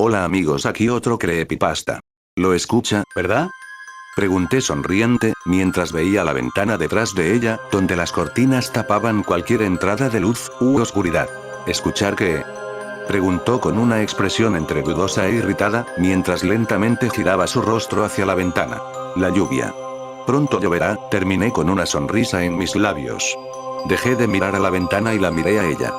Hola amigos, aquí otro creepypasta. ¿Lo escucha, verdad? Pregunté sonriente, mientras veía la ventana detrás de ella, donde las cortinas tapaban cualquier entrada de luz u oscuridad. ¿Escuchar qué? Preguntó con una expresión entre dudosa e irritada, mientras lentamente giraba su rostro hacia la ventana. La lluvia. Pronto lloverá, terminé con una sonrisa en mis labios. Dejé de mirar a la ventana y la miré a ella.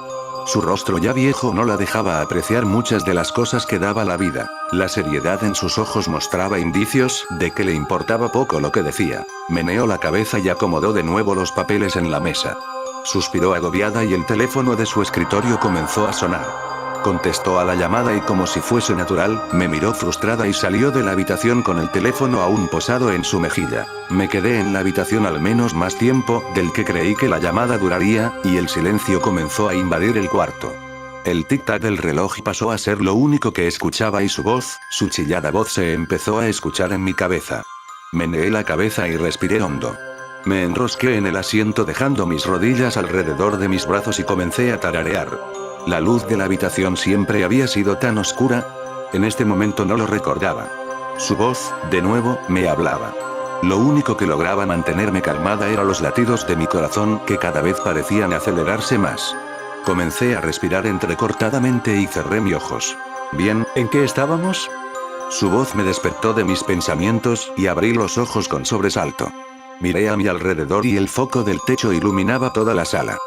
Su rostro ya viejo no la dejaba apreciar muchas de las cosas que daba la vida. La seriedad en sus ojos mostraba indicios de que le importaba poco lo que decía. Meneó la cabeza y acomodó de nuevo los papeles en la mesa. Suspiró agobiada y el teléfono de su escritorio comenzó a sonar. Contestó a la llamada y como si fuese natural, me miró frustrada y salió de la habitación con el teléfono aún posado en su mejilla. Me quedé en la habitación al menos más tiempo del que creí que la llamada duraría, y el silencio comenzó a invadir el cuarto. El tic-tac del reloj pasó a ser lo único que escuchaba y su voz, su chillada voz se empezó a escuchar en mi cabeza. Meneé la cabeza y respiré hondo. Me enrosqué en el asiento dejando mis rodillas alrededor de mis brazos y comencé a tararear. La luz de la habitación siempre había sido tan oscura. En este momento no lo recordaba. Su voz, de nuevo, me hablaba. Lo único que lograba mantenerme calmada eran los latidos de mi corazón que cada vez parecían acelerarse más. Comencé a respirar entrecortadamente y cerré mis ojos. Bien, ¿en qué estábamos? Su voz me despertó de mis pensamientos y abrí los ojos con sobresalto. Miré a mi alrededor y el foco del techo iluminaba toda la sala.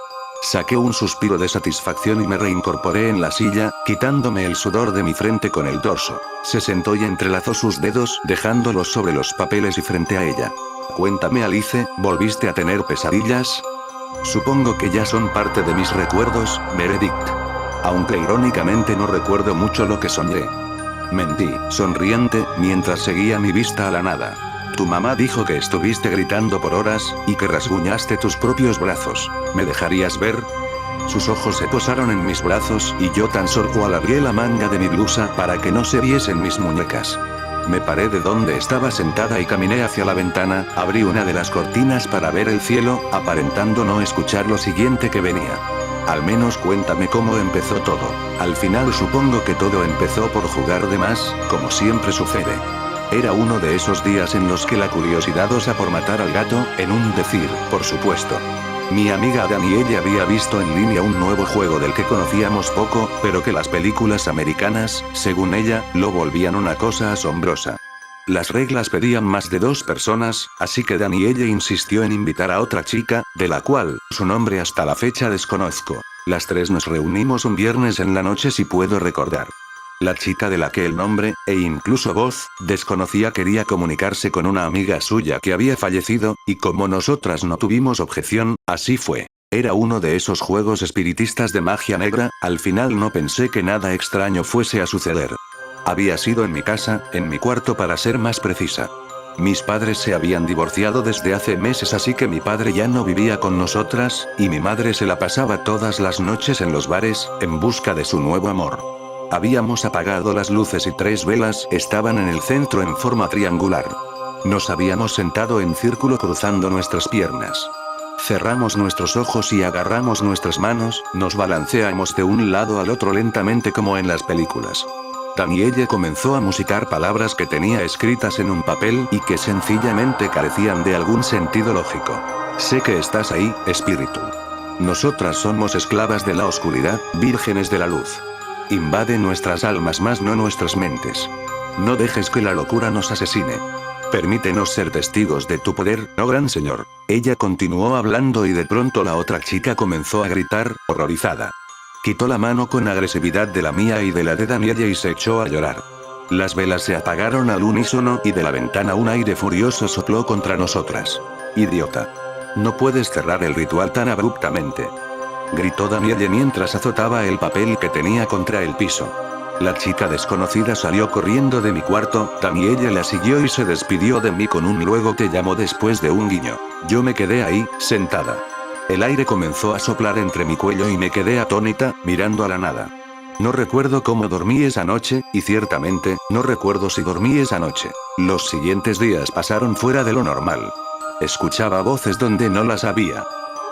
Saqué un suspiro de satisfacción y me reincorporé en la silla, quitándome el sudor de mi frente con el dorso. Se sentó y entrelazó sus dedos, dejándolos sobre los papeles y frente a ella. Cuéntame Alice, ¿volviste a tener pesadillas? Supongo que ya son parte de mis recuerdos, Meredith. Aunque irónicamente no recuerdo mucho lo que soñé. Mentí, sonriente, mientras seguía mi vista a la nada. Tu mamá dijo que estuviste gritando por horas, y que rasguñaste tus propios brazos. ¿Me dejarías ver? Sus ojos se posaron en mis brazos y yo tan solo alargué la manga de mi blusa para que no se viesen mis muñecas. Me paré de donde estaba sentada y caminé hacia la ventana, abrí una de las cortinas para ver el cielo, aparentando no escuchar lo siguiente que venía. Al menos cuéntame cómo empezó todo. Al final supongo que todo empezó por jugar de más, como siempre sucede. Era uno de esos días en los que la curiosidad osa por matar al gato, en un decir, por supuesto. Mi amiga Danielle había visto en línea un nuevo juego del que conocíamos poco, pero que las películas americanas, según ella, lo volvían una cosa asombrosa. Las reglas pedían más de 2 personas, así que Danielle insistió en invitar a otra chica, de la cual, su nombre hasta la fecha desconozco. Las 3 nos reunimos un viernes en la noche si puedo recordar. La chica de la que el nombre, e incluso voz, desconocía quería comunicarse con una amiga suya que había fallecido, y como nosotras no tuvimos objeción, así fue. Era uno de esos juegos espiritistas de magia negra, al final no pensé que nada extraño fuese a suceder. Había sido en mi casa, en mi cuarto para ser más precisa. Mis padres se habían divorciado desde hace meses así que mi padre ya no vivía con nosotras, y mi madre se la pasaba todas las noches en los bares, en busca de su nuevo amor. Habíamos apagado las luces y 3 velas estaban en el centro en forma triangular. Nos habíamos sentado en círculo cruzando nuestras piernas. Cerramos nuestros ojos y agarramos nuestras manos, nos balanceamos de un lado al otro lentamente como en las películas. Danielle comenzó a musicar palabras que tenía escritas en un papel y que sencillamente carecían de algún sentido lógico. Sé que estás ahí, espíritu. Nosotras somos esclavas de la oscuridad, vírgenes de la luz. Invade nuestras almas más no nuestras mentes. No dejes que la locura nos asesine. Permítenos ser testigos de tu poder, oh gran señor. Ella continuó hablando y de pronto la otra chica comenzó a gritar, horrorizada. Quitó la mano con agresividad de la mía y de la de Danielle y se echó a llorar. Las velas se apagaron al unísono y de la ventana un aire furioso sopló contra nosotras. Idiota. No puedes cerrar el ritual tan abruptamente. Gritó Danielle mientras azotaba el papel que tenía contra el piso. La chica desconocida salió corriendo de mi cuarto, Danielle la siguió y se despidió de mí con un luego te llamo después de un guiño. Yo me quedé ahí, sentada. El aire comenzó a soplar entre mi cuello y me quedé atónita, mirando a la nada. No recuerdo cómo dormí esa noche, y ciertamente, no recuerdo si dormí esa noche. Los siguientes días pasaron fuera de lo normal. Escuchaba voces donde no las había.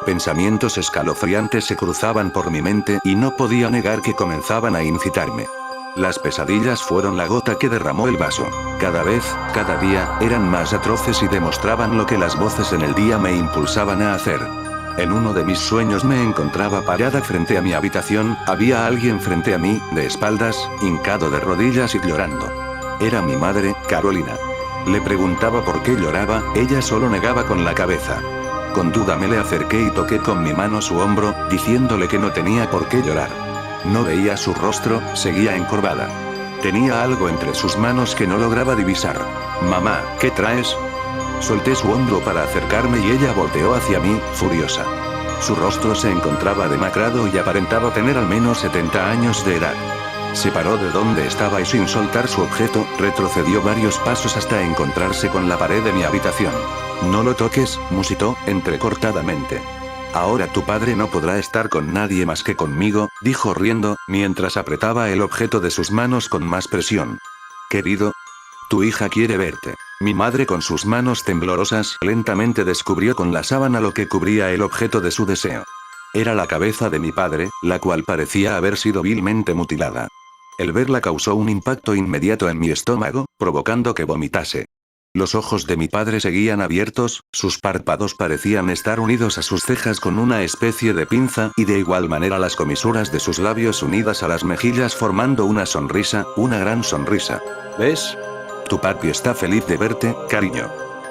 Pensamientos escalofriantes se cruzaban por mi mente y no podía negar que comenzaban a incitarme. Las pesadillas fueron la gota que derramó el vaso. Cada vez, cada día, eran más atroces y demostraban lo que las voces en el día me impulsaban a hacer. En uno de mis sueños me encontraba parada frente a mi habitación, había alguien frente a mí, de espaldas, hincado de rodillas y llorando. Era mi madre, Carolina. Le preguntaba por qué lloraba, ella solo negaba con la cabeza. Con duda me le acerqué y toqué con mi mano su hombro, diciéndole que no tenía por qué llorar. No veía su rostro, seguía encorvada. Tenía algo entre sus manos que no lograba divisar. «Mamá, ¿qué traes?». Solté su hombro para acercarme y ella volteó hacia mí, furiosa. Su rostro se encontraba demacrado y aparentaba tener al menos 70 años de edad. Se paró de donde estaba y sin soltar su objeto, retrocedió varios pasos hasta encontrarse con la pared de mi habitación. «No lo toques», musitó, entrecortadamente. «Ahora tu padre no podrá estar con nadie más que conmigo», dijo riendo, mientras apretaba el objeto de sus manos con más presión. «Querido, tu hija quiere verte». Mi madre con sus manos temblorosas lentamente descubrió con la sábana lo que cubría el objeto de su deseo. Era la cabeza de mi padre, la cual parecía haber sido vilmente mutilada. El verla causó un impacto inmediato en mi estómago, provocando que vomitase. Los ojos de mi padre seguían abiertos, sus párpados parecían estar unidos a sus cejas con una especie de pinza, y de igual manera las comisuras de sus labios unidas a las mejillas formando una sonrisa, una gran sonrisa. «¿Ves? Tu papi está feliz de verte, cariño».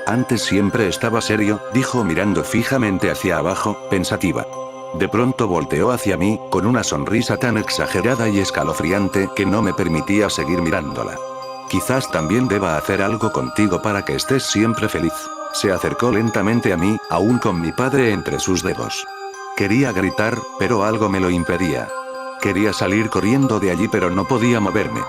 Antes siempre estaba serio, dijo mirando fijamente hacia abajo, pensativa. De pronto volteó hacia mí, con una sonrisa tan exagerada y escalofriante que no me permitía seguir mirándola. «Quizás también deba hacer algo contigo para que estés siempre feliz». Se acercó lentamente a mí, aún con mi padre entre sus dedos. Quería gritar, pero algo me lo impedía. Quería salir corriendo de allí pero no podía moverme.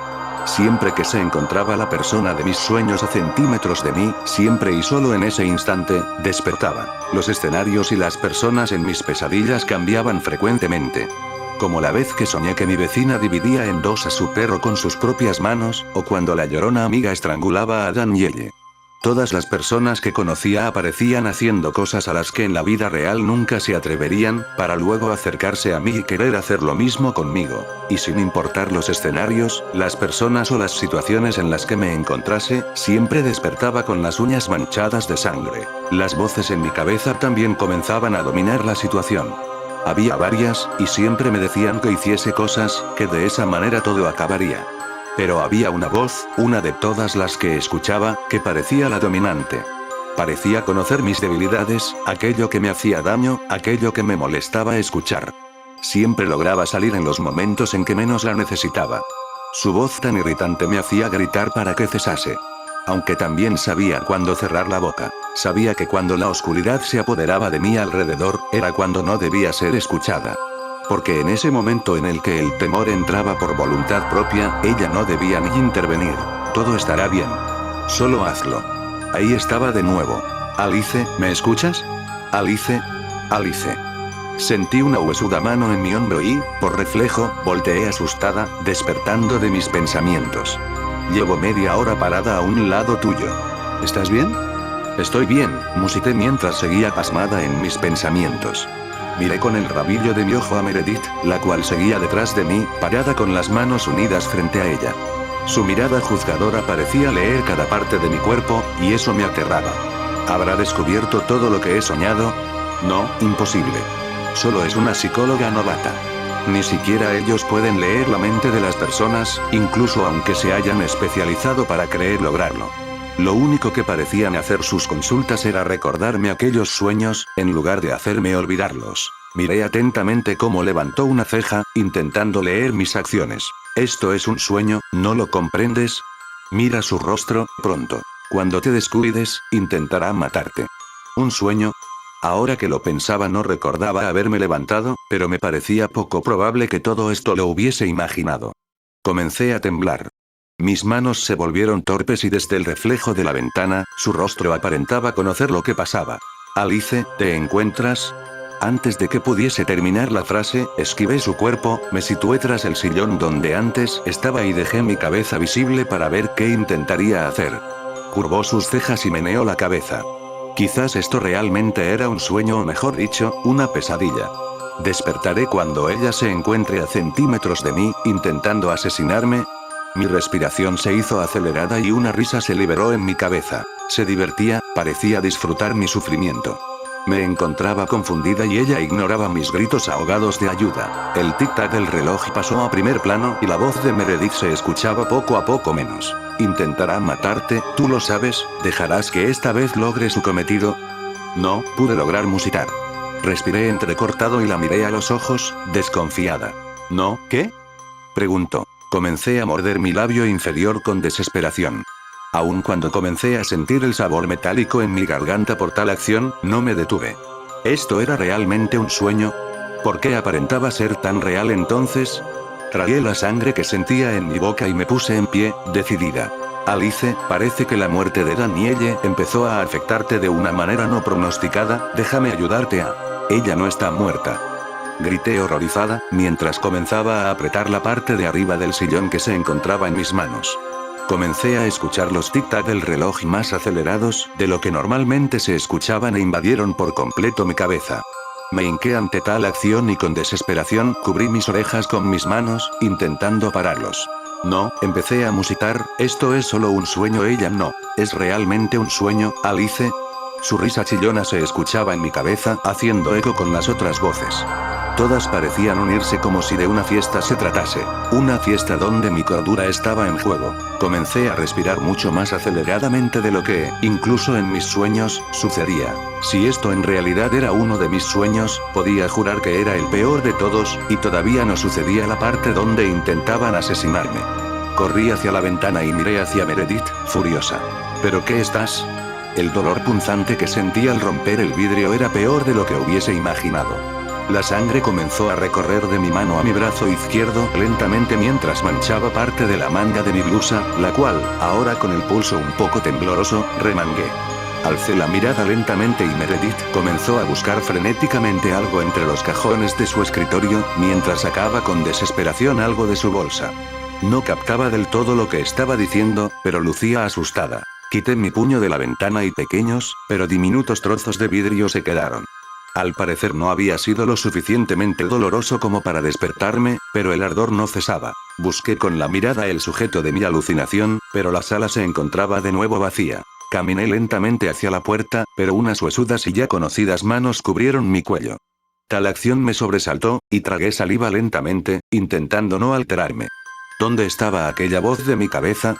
Siempre que se encontraba la persona de mis sueños a centímetros de mí, siempre y solo en ese instante, despertaba. Los escenarios y las personas en mis pesadillas cambiaban frecuentemente. Como la vez que soñé que mi vecina dividía en dos a su perro con sus propias manos, o cuando la llorona amiga estrangulaba a Danielle. Todas las personas que conocía aparecían haciendo cosas a las que en la vida real nunca se atreverían, para luego acercarse a mí y querer hacer lo mismo conmigo. Y sin importar los escenarios, las personas o las situaciones en las que me encontrase, siempre despertaba con las uñas manchadas de sangre. Las voces en mi cabeza también comenzaban a dominar la situación. Había varias, y siempre me decían que hiciese cosas, que de esa manera todo acabaría. Pero había una voz, una de todas las que escuchaba, que parecía la dominante. Parecía conocer mis debilidades, aquello que me hacía daño, aquello que me molestaba escuchar. Siempre lograba salir en los momentos en que menos la necesitaba. Su voz tan irritante me hacía gritar para que cesase. Aunque también sabía cuándo cerrar la boca. Sabía que cuando la oscuridad se apoderaba de mí alrededor, era cuando no debía ser escuchada. Porque en ese momento en el que el temor entraba por voluntad propia, ella no debía ni intervenir. «Todo estará bien. Solo hazlo». Ahí estaba de nuevo. «Alice, ¿me escuchas? Alice. Alice». Sentí una huesuda mano en mi hombro y, por reflejo, volteé asustada, despertando de mis pensamientos. «Llevo media hora parada a un lado tuyo. ¿Estás bien?». «Estoy bien», musité mientras seguía pasmada en mis pensamientos. Miré con el rabillo de mi ojo a Meredith, la cual seguía detrás de mí, parada con las manos unidas frente a ella. Su mirada juzgadora parecía leer cada parte de mi cuerpo, y eso me aterraba. ¿Habrá descubierto todo lo que he soñado? No, imposible. Solo es una psicóloga novata. Ni siquiera ellos pueden leer la mente de las personas, incluso aunque se hayan especializado para creer lograrlo. Lo único que parecían hacer sus consultas era recordarme aquellos sueños, en lugar de hacerme olvidarlos. Miré atentamente cómo levantó una ceja, intentando leer mis acciones. «¿Esto es un sueño, no lo comprendes? Mira su rostro, pronto. Cuando te descuides, intentará matarte». ¿Un sueño? Ahora que lo pensaba no recordaba haberme levantado, pero me parecía poco probable que todo esto lo hubiese imaginado. Comencé a temblar. Mis manos se volvieron torpes y desde el reflejo de la ventana, su rostro aparentaba conocer lo que pasaba. «Alice, ¿te encuentras?». Antes de que pudiese terminar la frase, esquivé su cuerpo, me situé tras el sillón donde antes estaba y dejé mi cabeza visible para ver qué intentaría hacer. Curvó sus cejas y meneó la cabeza. Quizás esto realmente era un sueño o mejor dicho, una pesadilla. Despertaré cuando ella se encuentre a centímetros de mí, intentando asesinarme. Mi respiración se hizo acelerada y una risa se liberó en mi cabeza. Se divertía, parecía disfrutar mi sufrimiento. Me encontraba confundida y ella ignoraba mis gritos ahogados de ayuda. El tic-tac del reloj pasó a primer plano y la voz de Meredith se escuchaba poco a poco menos. Intentará matarte, tú lo sabes, ¿dejarás que esta vez logre su cometido? No, pude lograr musitar. Respiré entrecortado y la miré a los ojos, desconfiada. ¿No, qué? Preguntó. Comencé a morder mi labio inferior con desesperación. Aun cuando comencé a sentir el sabor metálico en mi garganta por tal acción, no me detuve. ¿Esto era realmente un sueño? ¿Por qué aparentaba ser tan real entonces? Tragué la sangre que sentía en mi boca y me puse en pie, decidida. Alice, parece que la muerte de Danielle empezó a afectarte de una manera no pronosticada, déjame ayudarte a... Ella no está muerta. Grité horrorizada, mientras comenzaba a apretar la parte de arriba del sillón que se encontraba en mis manos. Comencé a escuchar los tic-tac del reloj más acelerados de lo que normalmente se escuchaban e invadieron por completo mi cabeza. Me hinqué ante tal acción y con desesperación cubrí mis orejas con mis manos, intentando pararlos. No, empecé a musitar, esto es solo un sueño. Ella no, es realmente un sueño, Alice. Su risa chillona se escuchaba en mi cabeza, haciendo eco con las otras voces. Todas parecían unirse como si de una fiesta se tratase. Una fiesta donde mi cordura estaba en juego. Comencé a respirar mucho más aceleradamente de lo que, incluso en mis sueños, sucedía. Si esto en realidad era uno de mis sueños, podía jurar que era el peor de todos, y todavía no sucedía la parte donde intentaban asesinarme. Corrí hacia la ventana y miré hacia Meredith, furiosa. ¿Pero qué estás? El dolor punzante que sentí al romper el vidrio era peor de lo que hubiese imaginado. La sangre comenzó a recorrer de mi mano a mi brazo izquierdo lentamente mientras manchaba parte de la manga de mi blusa, la cual, ahora con el pulso un poco tembloroso, remangué. Alcé la mirada lentamente y Meredith comenzó a buscar frenéticamente algo entre los cajones de su escritorio, mientras sacaba con desesperación algo de su bolsa. No captaba del todo lo que estaba diciendo, pero lucía asustada. Quité mi puño de la ventana y pequeños, pero diminutos trozos de vidrio se quedaron. Al parecer no había sido lo suficientemente doloroso como para despertarme, pero el ardor no cesaba. Busqué con la mirada el sujeto de mi alucinación, pero la sala se encontraba de nuevo vacía. Caminé lentamente hacia la puerta, pero unas huesudas y ya conocidas manos cubrieron mi cuello. Tal acción me sobresaltó, y tragué saliva lentamente, intentando no alterarme. ¿Dónde estaba aquella voz de mi cabeza?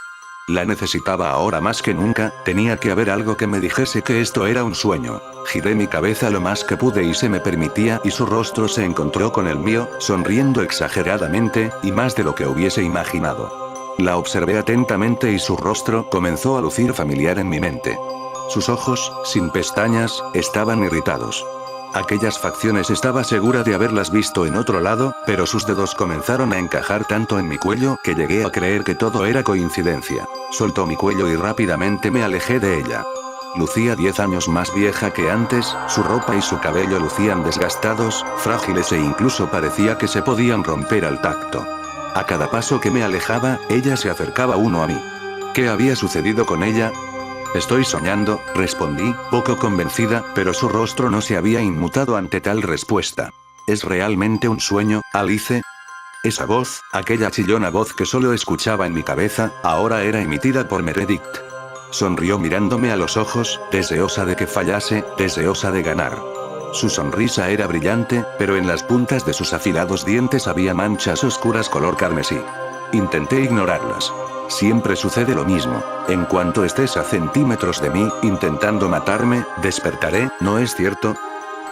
La necesitaba ahora más que nunca, tenía que haber algo que me dijese que esto era un sueño. Giré mi cabeza lo más que pude y se me permitía y su rostro se encontró con el mío, sonriendo exageradamente, y más de lo que hubiese imaginado. La observé atentamente y su rostro comenzó a lucir familiar en mi mente. Sus ojos, sin pestañas, estaban irritados. Aquellas facciones estaba segura de haberlas visto en otro lado, pero sus dedos comenzaron a encajar tanto en mi cuello que llegué a creer que todo era coincidencia. Soltó mi cuello y rápidamente me alejé de ella. Lucía 10 años más vieja que antes, su ropa y su cabello lucían desgastados, frágiles e incluso parecía que se podían romper al tacto. A cada paso que me alejaba, ella se acercaba uno a mí. ¿Qué había sucedido con ella? Estoy soñando, respondí, poco convencida, pero su rostro no se había inmutado ante tal respuesta. ¿Es realmente un sueño, Alice? Esa voz, aquella chillona voz que solo escuchaba en mi cabeza, ahora era emitida por Meredith. Sonrió mirándome a los ojos, deseosa de que fallase, deseosa de ganar. Su sonrisa era brillante, pero en las puntas de sus afilados dientes había manchas oscuras color carmesí. Intenté ignorarlas. Siempre sucede lo mismo. En cuanto estés a centímetros de mí, intentando matarme, despertaré, ¿no es cierto?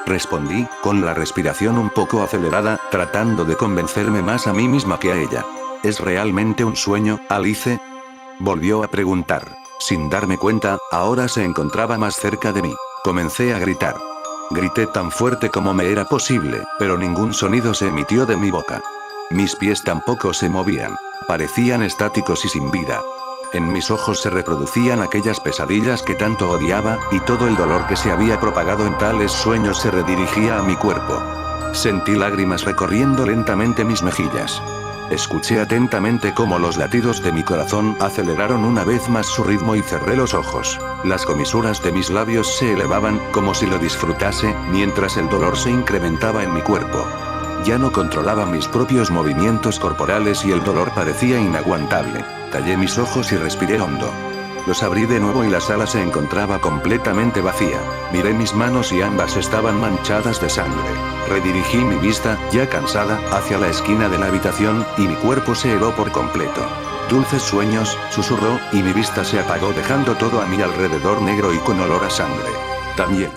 Respondí, con la respiración un poco acelerada, tratando de convencerme más a mí misma que a ella. ¿Es realmente un sueño, Alice? Volvió a preguntar. Sin darme cuenta, ahora se encontraba más cerca de mí. Comencé a gritar. Grité tan fuerte como me era posible, pero ningún sonido se emitió de mi boca. Mis pies tampoco se movían. Parecían estáticos y sin vida. En mis ojos se reproducían aquellas pesadillas que tanto odiaba, y todo el dolor que se había propagado en tales sueños se redirigía a mi cuerpo. Sentí lágrimas recorriendo lentamente mis mejillas. Escuché atentamente cómo los latidos de mi corazón aceleraron una vez más su ritmo y cerré los ojos. Las comisuras de mis labios se elevaban, como si lo disfrutase, mientras el dolor se incrementaba en mi cuerpo. Ya no controlaba mis propios movimientos corporales y el dolor parecía inaguantable. Tallé mis ojos y respiré hondo. Los abrí de nuevo y la sala se encontraba completamente vacía. Miré mis manos y ambas estaban manchadas de sangre. Redirigí mi vista, ya cansada, hacia la esquina de la habitación, y mi cuerpo se heló por completo. Dulces sueños, susurró, y mi vista se apagó dejando todo a mi alrededor negro y con olor a sangre. Daniel.